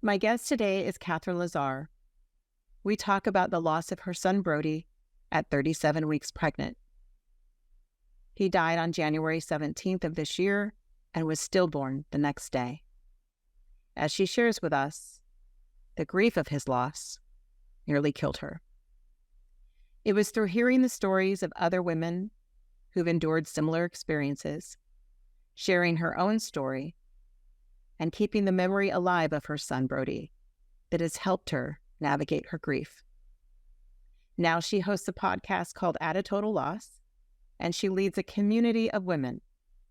My guest today is Katherine Lazar. We talk about the loss of her son, Brody, at 37 weeks pregnant. He died on January 17th of this year and was stillborn the next day. As she shares with us, the grief of his loss nearly killed her. It was through hearing the stories of other women who've endured similar experiences, sharing her own story, and keeping the memory alive of her son, Brody, that has helped her navigate her grief. Now she hosts a podcast called At a Total Loss, and she leads a community of women,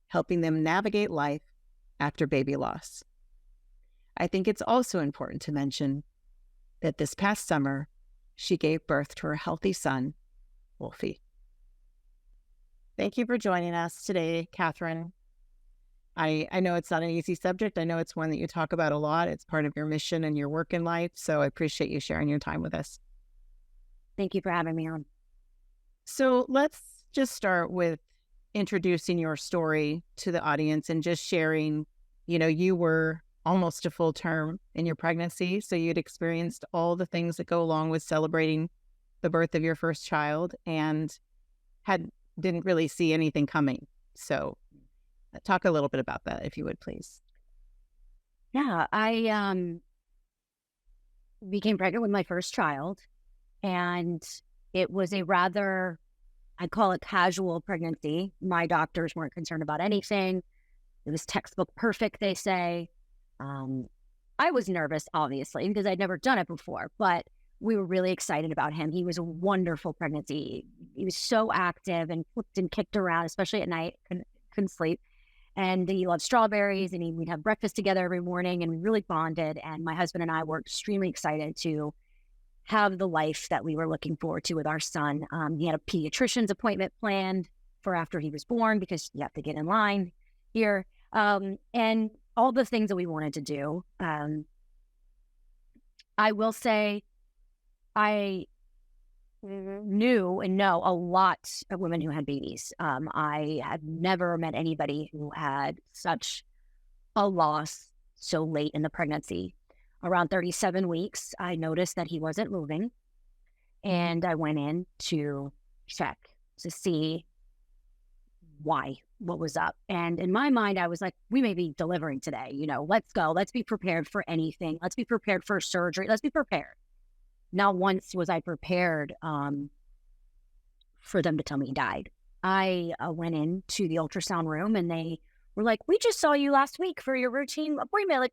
helping them navigate life after baby loss. I think it's also important to mention that this past summer, she gave birth to her healthy son, Wolfie. Thank you for joining us today, Katherine. I know it's not an easy subject. I know it's one that you talk about a lot. It's part of your mission and your work in life. So I appreciate you sharing your time with us. Thank you for having me on. So let's just start with introducing your story to the audience and just sharing, you were almost a full term in your pregnancy. So you'd experienced all the things that go along with celebrating the birth of your first child and didn't really see anything coming. So talk a little bit about that, if you would, please. Yeah, I became pregnant with my first child, and it was a rather, I call it casual pregnancy. My doctors weren't concerned about anything. It was textbook perfect, they say. I was nervous, obviously, because I'd never done it before, but we were really excited about him. He was a wonderful pregnancy. He was so active and flipped and kicked around, especially at night, couldn't sleep. And he loved strawberries, and we'd have breakfast together every morning, and we really bonded. And my husband and I were extremely excited to have the life that we were looking forward to with our son. He had a pediatrician's appointment planned for after he was born, because you have to get in line here. And all the things that we wanted to do. I will say I knew and know a lot of women who had babies. I had never met anybody who had such a loss so late in the pregnancy. Around 37 weeks, I noticed that he wasn't moving, and I went in to check to see what was up. And in my mind, I was like, we may be delivering today, let's go. Let's be prepared for anything. Let's be prepared for surgery. Let's be prepared. Not once was I prepared for them to tell me he died. I went into the ultrasound room, and they were like, we just saw you last week for your routine appointment. Like,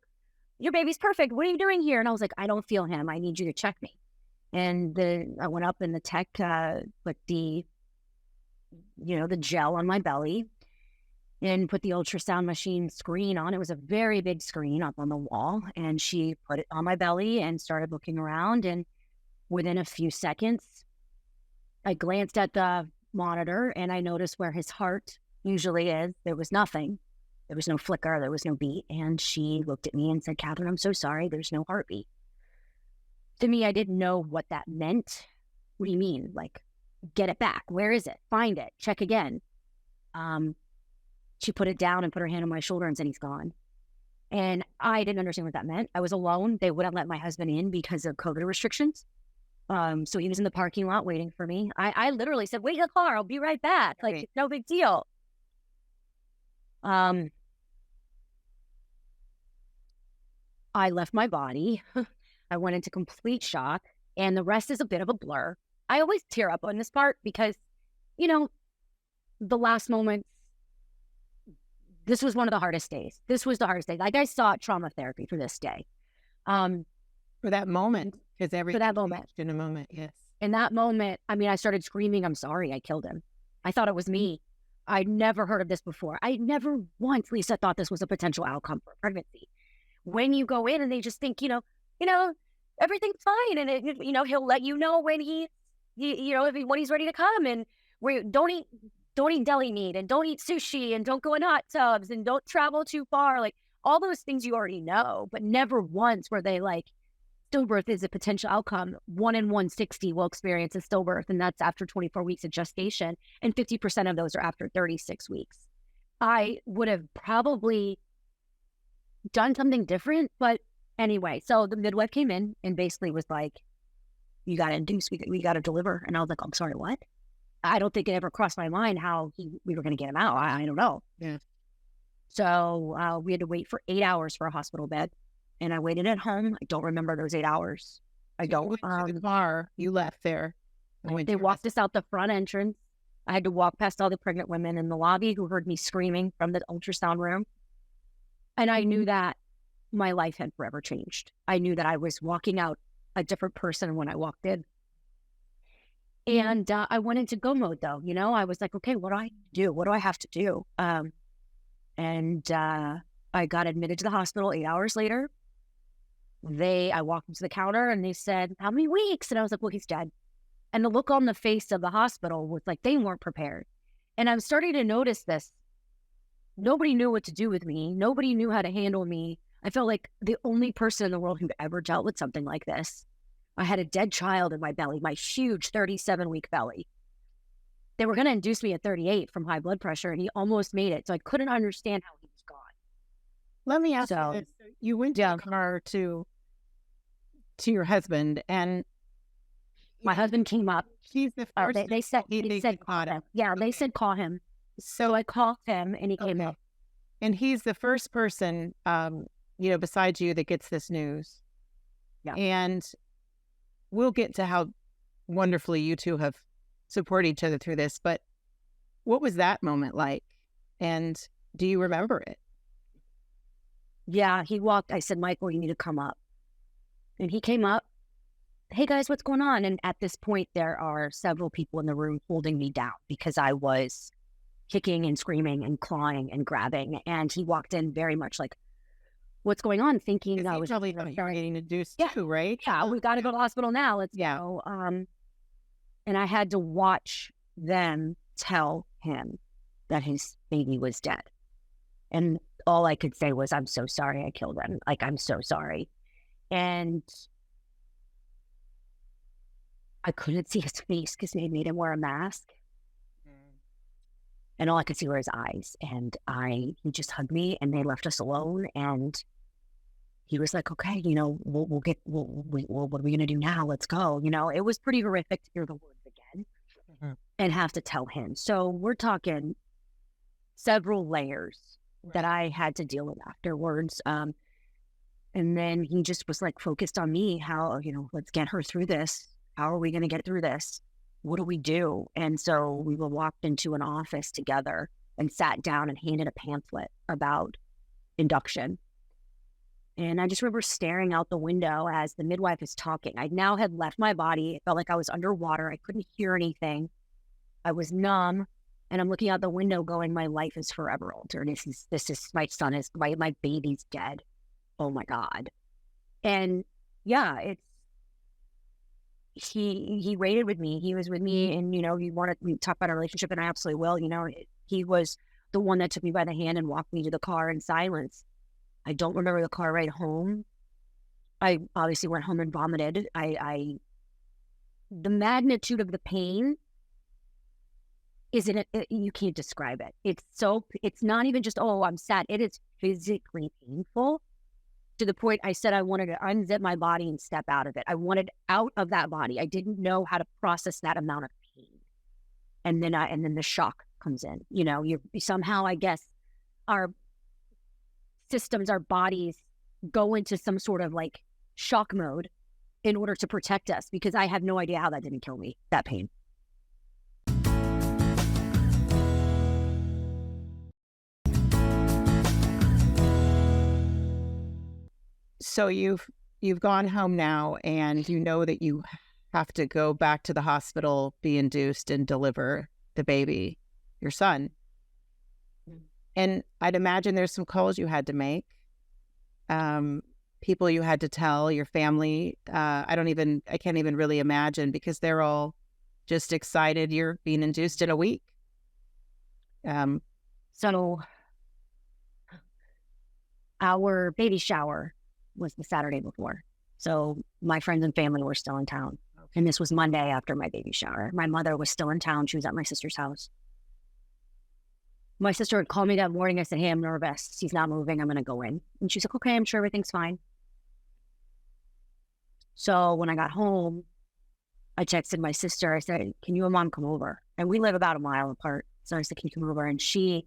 your baby's perfect. What are you doing here? And I was like, I don't feel him. I need you to check me. And I went up, and the tech put the gel on my belly and put the ultrasound machine screen on. It was a very big screen up on the wall. And she put it on my belly and started looking around. And within a few seconds, I glanced at the monitor, and I noticed where his heart usually is. There was nothing. There was no flicker. There was no beat. And she looked at me and said, Katherine, I'm so sorry. There's no heartbeat. To me, I didn't know what that meant. What do you mean? Like, get it back. Where is it? Find it. Check again. She put it down and put her hand on my shoulder and said, he's gone. And I didn't understand what that meant. I was alone. They wouldn't let my husband in because of COVID restrictions. So he was in the parking lot waiting for me. I literally said, wait in the car. I'll be right back. Like, It's no big deal. I left my body. I went into complete shock, and the rest is a bit of a blur. I always tear up on this part because, the last moments, this was one of the hardest days. This was the hardest day. Like, I sought trauma therapy for this day. For that moment, because everything for that moment. changed in a moment, yes. In that moment, I started screaming, I'm sorry, I killed him. I thought it was me. I'd never heard of this before. I never once, Lisa, thought this was a potential outcome for pregnancy. When you go in and they just think, everything's fine. And, he'll let you know when when he's ready to come. And don't eat deli meat, and don't eat sushi, and don't go in hot tubs, and don't travel too far. Like, all those things you already know, but never once were they like, stillbirth is a potential outcome. 1 in 160 will experience a stillbirth, and that's after 24 weeks of gestation, and 50% of those are after 36 weeks. I would have probably done something different, but Anyway, so the midwife came in and basically was like, you got to induce, we got to deliver. And I was like, I'm sorry, what? I don't think it ever crossed my mind how we were going to get him out. I don't know. Yeah. So we had to wait for 8 hours for a hospital bed. And I waited at home. I don't remember those 8 hours. I So don't. you went to the car, you left there. and went They to your walked us out the front entrance. I had to walk past all the pregnant women in the lobby who heard me screaming from the ultrasound room. And I knew that my life had forever changed. I knew that I was walking out a different person when I walked in. And I went into go mode, though. You know, I was like, okay, what do I do? What do I have to do? And I got admitted to the hospital 8 hours later. I walked into the counter and they said, how many weeks? And I was like, well, he's dead. And the look on the face of the hospital was like, they weren't prepared. And I'm starting to notice this. Nobody knew what to do with me. Nobody knew how to handle me. I felt like the only person in the world who'd ever dealt with something like this. I had a dead child in my belly, my huge 37-week belly. They were going to induce me at 38 from high blood pressure, and he almost made it. So I couldn't understand how he was gone. Let me ask you this. So you went to the car to your husband, and my husband came up. He's the first. They said call him. Yeah, they said call him. So I called him, and he came up. And he's the first person, besides you that gets this news. Yeah. And we'll get to how wonderfully you two have supported each other through this. But what was that moment like? And do you remember it? Yeah, he walked. I said, Michael, you need to come up. And he came up. Hey, guys, what's going on? And at this point, there are several people in the room holding me down because I was kicking and screaming and clawing and grabbing. And he walked in very much like, what's going on? Thinking I was probably getting induced too, right? Yeah, we got to go to the hospital now. Let's go. And I had to watch them tell him that his baby was dead. And all I could say was, I'm so sorry I killed him. Like, I'm so sorry. And I couldn't see his face because they made him wear a mask. And all I could see were his eyes. And he just hugged me and they left us alone. And he was like, okay, what are we going to do now? Let's go. It was pretty horrific to hear the words again and have to tell him. So we're talking several layers that I had to deal with afterwards. And then he just was like focused on me, how, let's get her through this. How are we going to get through this? What do we do? And so we were walked into an office together and sat down and handed a pamphlet about induction. And I just remember staring out the window as the midwife is talking. I now had left my body. It felt like I was underwater. I couldn't hear anything. I was numb. And I'm looking out the window going, my life is forever altered. This is my son is my baby's dead. Oh my God. And yeah, he rated with me. He was with me and, we talk about our relationship and I absolutely will. He was the one that took me by the hand and walked me to the car in silence. I don't remember the car ride home. I obviously went home and vomited. The magnitude of the pain you can't describe it. It's not even just, oh, I'm sad. It is physically painful to the point I said I wanted to unzip my body and step out of it. I wanted out of that body. I didn't know how to process that amount of pain. And then the shock comes in. You somehow, I guess, our systems, our bodies go into some sort of like shock mode in order to protect us because I have no idea how that didn't kill me, that pain. So you've gone home now and you know that you have to go back to the hospital, be induced and deliver the baby, your son. And I'd imagine there's some calls you had to make, people you had to tell, your family. I can't even really imagine because they're all just excited you're being induced in a week. So our baby shower was the Saturday before. So my friends and family were still in town. Okay. And this was Monday after my baby shower. My mother was still in town. She was at my sister's house. My sister had called me that morning. I said, hey, I'm nervous. She's not moving. I'm going to go in. And she's like, okay, I'm sure everything's fine. So when I got home, I texted my sister. I said, can you and mom come over? And we live about a mile apart. So I said, can you come over? And she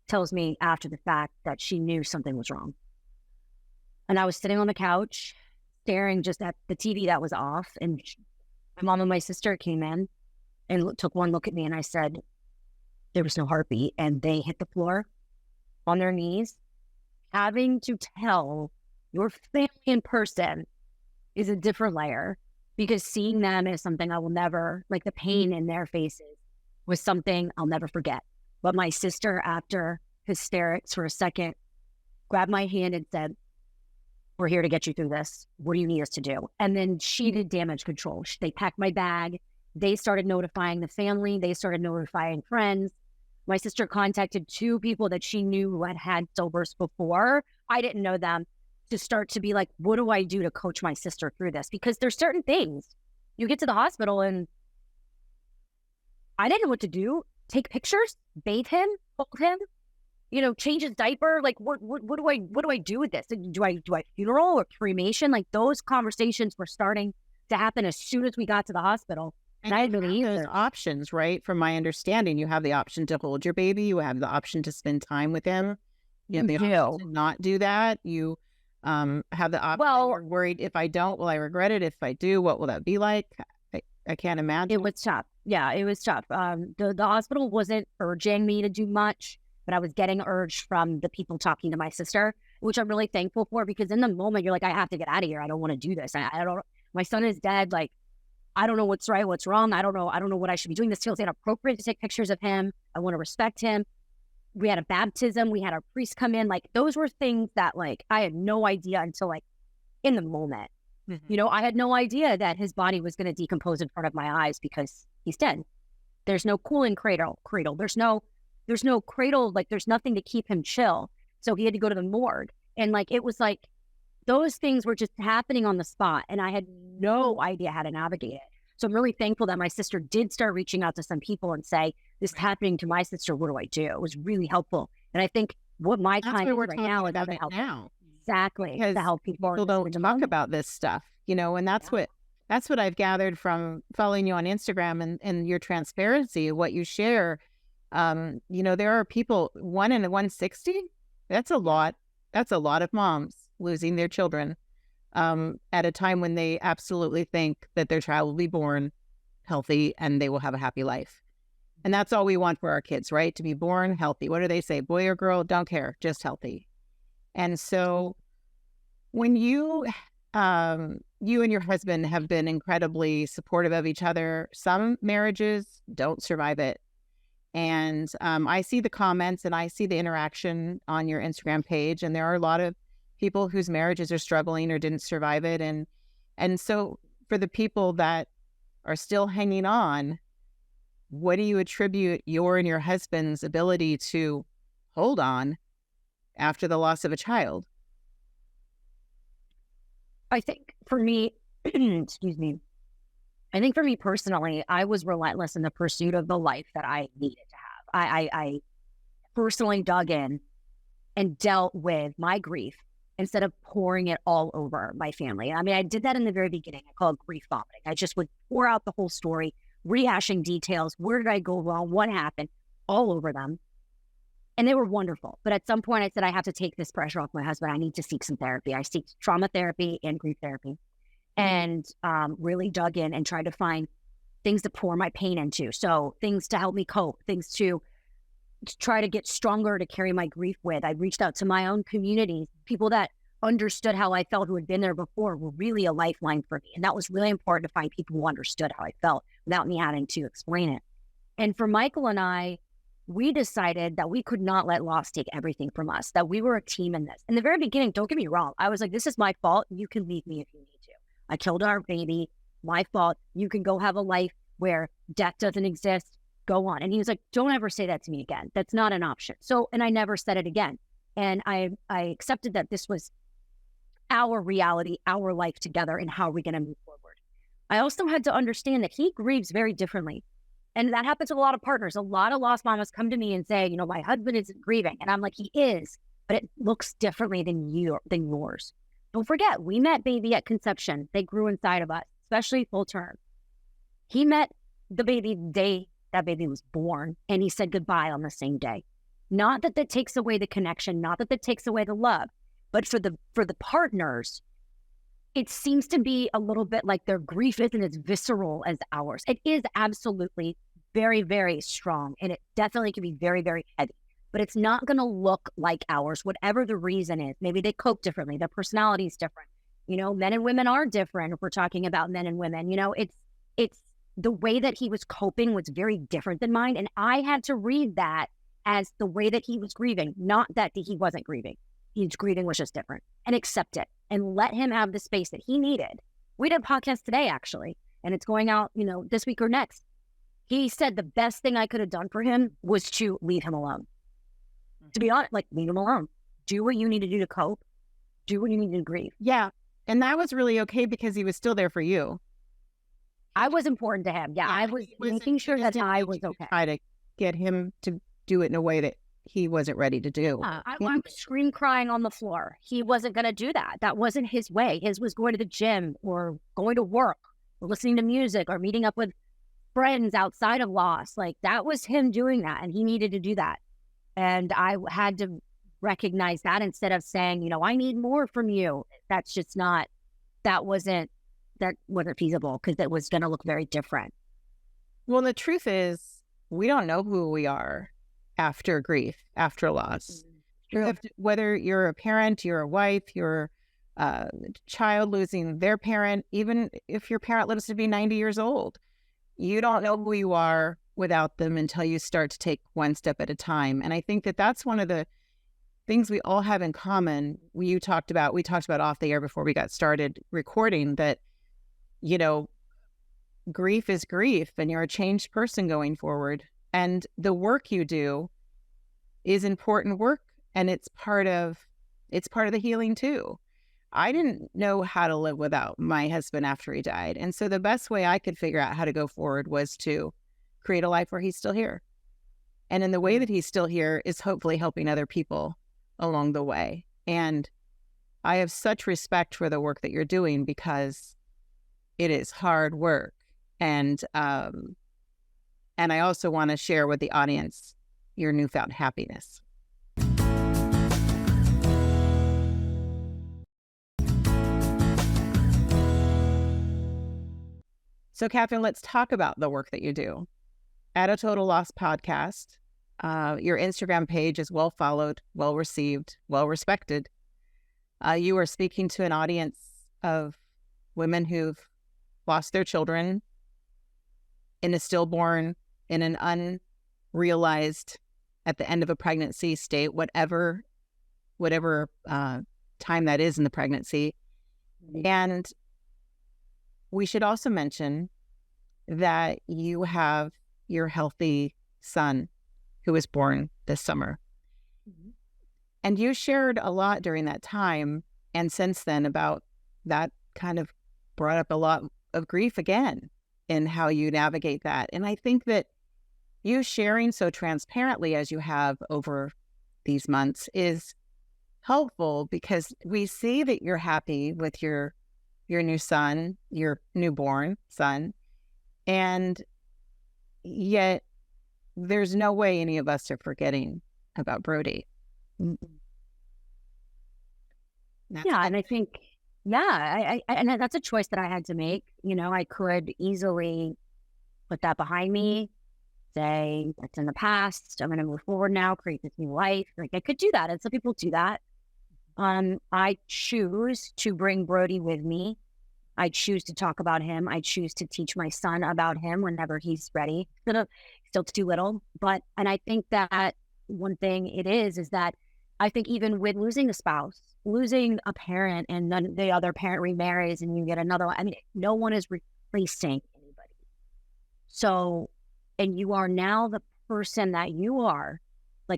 tells me after the fact that she knew something was wrong. And I was sitting on the couch staring just at the TV that was off. And my mom and my sister came in and took one look at me. And I said, there was no heartbeat. And they hit the floor on their knees. Having to tell your family in person is a different layer, because seeing them is something I will never, like the pain in their faces was something I'll never forget. But my sister, after hysterics for a second, grabbed my hand and said, we're here to get you through this. What do you need us to do? And then she did damage control. They packed my bag. They started notifying the family. They started notifying friends. My sister contacted 2 people that she knew who had had stillbirths before. I didn't know them, to start to be like, what do I do to coach my sister through this? Because there's certain things. You get to the hospital and I didn't know what to do. Take pictures, bathe him, hold him, change his diaper. Like, what do I do with this? Do I funeral or cremation? Like, those conversations were starting to happen as soon as we got to the hospital. And I didn't really those options, right? From my understanding, you have the option to hold your baby. You have the option to spend time with him. You have the option to not do that. You have the option. Well, you're worried, if I don't, will I regret it? If I do, what will that be like? I can't imagine. It was tough. Yeah, it was tough. The hospital wasn't urging me to do much, but I was getting urged from the people talking to my sister, which I'm really thankful for, because in the moment you're like, I have to get out of here. I don't want to do this. I don't. My son is dead. Like, I don't know what's right, what's wrong. I don't know what I should be doing. This feels inappropriate to take pictures of him. I want to respect him. We had a baptism. We had our priest come in. Like, those were things that, like, I had no idea until, like, in the moment. Mm-hmm. I had no idea that his body was going to decompose in front of my eyes because he's dead. There's no cooling cradle. There's no cradle. Like, there's nothing to keep him chill. So he had to go to the morgue. And, like, it was like, those things were just happening on the spot, and I had no idea how to navigate it. So I'm really thankful that my sister did start reaching out to some people and say, this is happening to my sister. What do I do? It was really helpful. And I think what my time is right now is to help. Exactly. Because to help people don't talk about this stuff, and that's what I've gathered from following you on Instagram and your transparency, what you share. There are people, 1 in 160. That's a lot. That's a lot of moms losing their children at a time when they absolutely think that their child will be born healthy and they will have a happy life. And that's all we want for our kids, right? To be born healthy. What do they say? Boy or girl, don't care, just healthy. And so when you and your husband have been incredibly supportive of each other, some marriages don't survive it. And I see the comments and I see the interaction on your Instagram page, and there are a lot of people whose marriages are struggling or didn't survive it. And so for the people that are still hanging on, what do you attribute your and your husband's ability to hold on after the loss of a child? I think for me, excuse me, I think for me personally, I was relentless in the pursuit of the life that I needed to have. I personally dug in and dealt with my grief instead of pouring it all over my family. I mean, I did that in the very beginning. I call it grief vomiting. I just would pour out the whole story, rehashing details. Where did I go wrong? What happened? All over them. And they were wonderful. But at some point I said, I have to take this pressure off my husband. I need to seek some therapy. I seek trauma therapy and grief therapy, and really dug in and tried to find things to pour my pain into. So things to help me cope, things to try to get stronger to carry my grief with. I reached out to my own community. People that understood how I felt, who had been there before, were really a lifeline for me. And that was really important, to find people who understood how I felt without me having to explain it. And for Michael and I, we decided that we could not let loss take everything from us, that we were a team in this. In the very beginning, don't get me wrong, I was like, this is my fault. You can leave me if you need to. I killed our baby. My fault. You can go have a life where death doesn't exist. Go on. And he was like, don't ever say that to me again. That's not an option. So, and I never said it again. And I accepted that this was our reality, our life together, and how are we going to move forward. I also had to understand that he grieves very differently. And that happens with a lot of partners. A lot of lost mamas come to me and say, my husband isn't grieving. And I'm like, he is, but it looks differently than yours. Don't forget, we met baby at conception. They grew inside of us, especially full term. He met the baby the day that baby was born, and he said goodbye on the same day. Not that takes away the connection, not that takes away the love, but for the partners, it seems to be a little bit like their grief isn't as visceral as ours. It is absolutely very, very strong, and it definitely can be very, very heavy, but it's not going to look like ours, whatever the reason is. Maybe they cope differently. Their personality is different. Men and women are different. If we're talking about men and women, it's the way that he was coping was very different than mine. And I had to read that as the way that he was grieving, not that he wasn't grieving. His grieving was just different, and accept it and let him have the space that he needed. We did a podcast today, actually, and it's going out, this week or next. He said the best thing I could have done for him was to leave him alone. To be honest, leave him alone. Do what you need to do to cope. Do what you need to grieve. Yeah. And that was really okay because he was still there for you. I was important to him. Yeah, I was making sure that I was okay. Try to get him to do it in a way that he wasn't ready to do. I was scream crying on the floor. He wasn't going to do that. That wasn't his way. His was going to the gym or going to work or listening to music or meeting up with friends outside of loss. That was him doing that, and he needed to do that. And I had to recognize that instead of saying, I need more from you. That's just not, that wasn't feasible because it was going to look very different. Well, the truth is, we don't know who we are after grief, after loss. Whether you're a parent, you're a wife, you're a child losing their parent, even if your parent lives to be 90 years old, you don't know who you are without them until you start to take one step at a time. And I think that that's one of the things we all have in common. We talked about off the air before we got started recording that, grief is grief and you're a changed person going forward. And the work you do is important work, and it's part of the healing too. I didn't know how to live without my husband after he died. And so the best way I could figure out how to go forward was to create a life where he's still here. And in the way that he's still here is hopefully helping other people along the way. And I have such respect for the work that you're doing because it is hard work. And I also want to share with the audience your newfound happiness. So, Katherine, let's talk about the work that you do. At a Total Loss podcast, your Instagram page is well followed, well received, well respected. You are speaking to an audience of women who've lost their children in a stillborn, in an unrealized, at the end of a pregnancy state, whatever time that is in the pregnancy. And we should also mention that you have your healthy son who was born this summer. Mm-hmm. And you shared a lot during that time and since then about that, kind of brought up a lot of grief again in how you navigate that. And I think that you sharing so transparently as you have over these months is helpful because we see that you're happy with your new son, your newborn son, and yet there's no way any of us are forgetting about Brody. And I think, and that's a choice that I had to make. I could easily put that behind me, say it's in the past, I'm going to move forward now, create this new life. I could do that, and some people do that. I choose to bring Brody with me. I choose to talk about him. I choose to teach my son about him whenever he's ready. Still too little, and I think that one thing it is that I think even with losing a spouse, losing a parent, and then the other parent remarries and you get another one, no one is replacing anybody. So, and you are now the person that you are.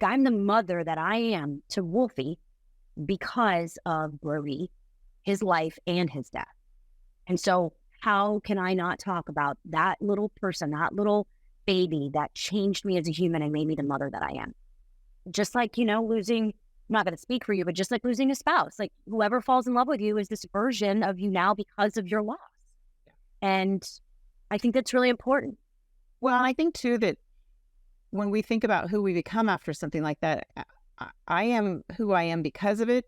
I'm the mother that I am to Wolfie because of Brody, his life and his death. And so how can I not talk about that little person, that little baby that changed me as a human and made me the mother that I am? Just like, losing not going to speak for you, but just like losing a spouse, like whoever falls in love with you is this version of you now because of your loss. And I think that's really important. Well, I think too that when we think about who we become after something like that, I am who I am because of it,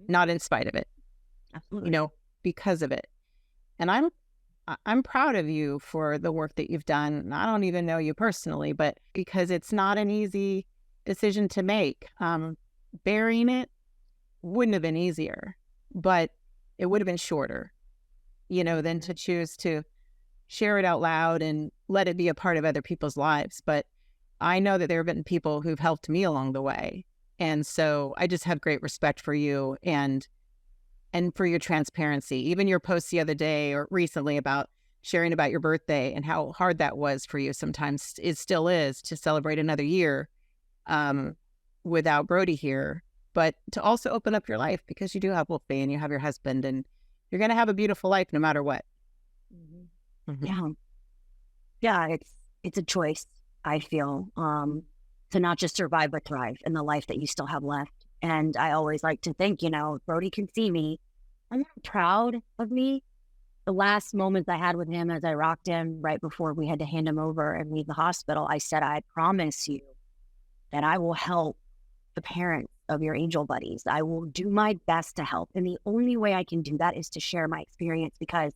not in spite of it. Absolutely. Because of it. And I'm proud of you for the work that you've done. And I don't even know you personally, but because it's not an easy decision to make. Burying it wouldn't have been easier, but it would have been shorter, than to choose to share it out loud and let it be a part of other people's lives. But I know that there have been people who've helped me along the way. And so I just have great respect for you and for your transparency. Even your post the other day or recently about sharing about your birthday and how hard that was for you. Sometimes it still is to celebrate another year without Brody here, but to also open up your life because you do have Wolfie and you have your husband and you're going to have a beautiful life no matter what. Yeah, it's a choice, I feel, to not just survive but thrive in the life that you still have left. And I always like to think, Brody can see me. I'm not proud of me. The last moments I had with him as I rocked him right before we had to hand him over and leave the hospital, I said, I promise you that I will help the parents of your angel buddies. I will do my best to help. And the only way I can do that is to share my experience because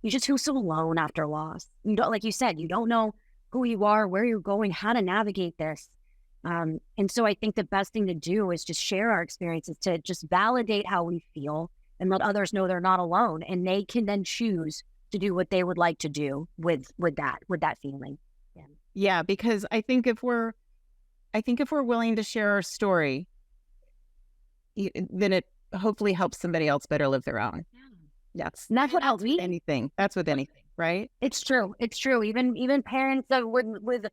you just feel so alone after loss. You don't, like you said, you don't know who you are, where you're going, how to navigate this. And so I think the best thing to do is just share our experiences to just validate how we feel and let others know they're not alone. And they can then choose to do what they would like to do with that feeling. Yeah, because I think if we're willing to share our story, then it hopefully helps somebody else better live their own. Yes. And that's what helps me. Anything. That's with anything, right? It's true. It's true. Even parents with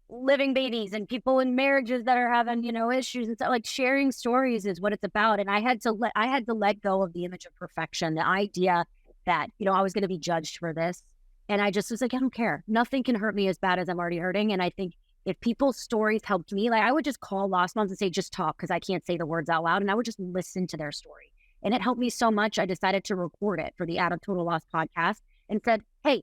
living babies and people in marriages that are having, issues and stuff, like sharing stories is what it's about. And I had to let go of the image of perfection, the idea that, I was going to be judged for this. And I just was like, I don't care. Nothing can hurt me as bad as I'm already hurting. And I think if people's stories helped me, like I would just call lost moms and say, just talk, because I can't say the words out loud. And I would just listen to their story. And it helped me so much. I decided to record it for the Out of Total Loss podcast and said, hey,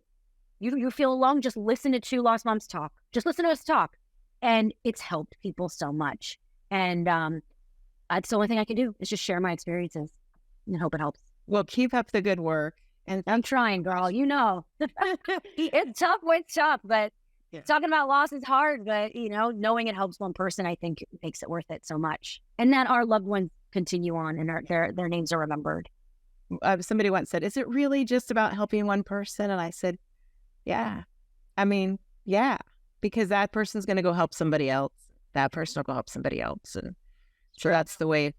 you feel alone, just listen to two lost moms talk. Just listen to us talk. And it's helped people so much. And that's the only thing I can do is just share my experiences and hope it helps. Well, keep up the good work. And I'm trying, girl. It's tough. It's tough, but talking about loss is hard. But, knowing it helps one person, I think makes it worth it so much. And that our loved ones continue on and their names are remembered. Somebody once said, is it really just about helping one person? And I said, yeah. I mean, yeah, because that person's going to go help somebody else. That person will go help somebody else. And so that's the way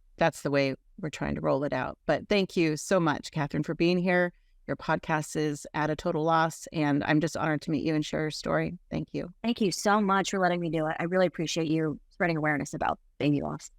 we're trying to roll it out. But thank you so much, Katherine, for being here. Your podcast is At a Total Loss, and I'm just honored to meet you and share your story. Thank you. Thank you so much for letting me do it. I really appreciate you spreading awareness about baby loss.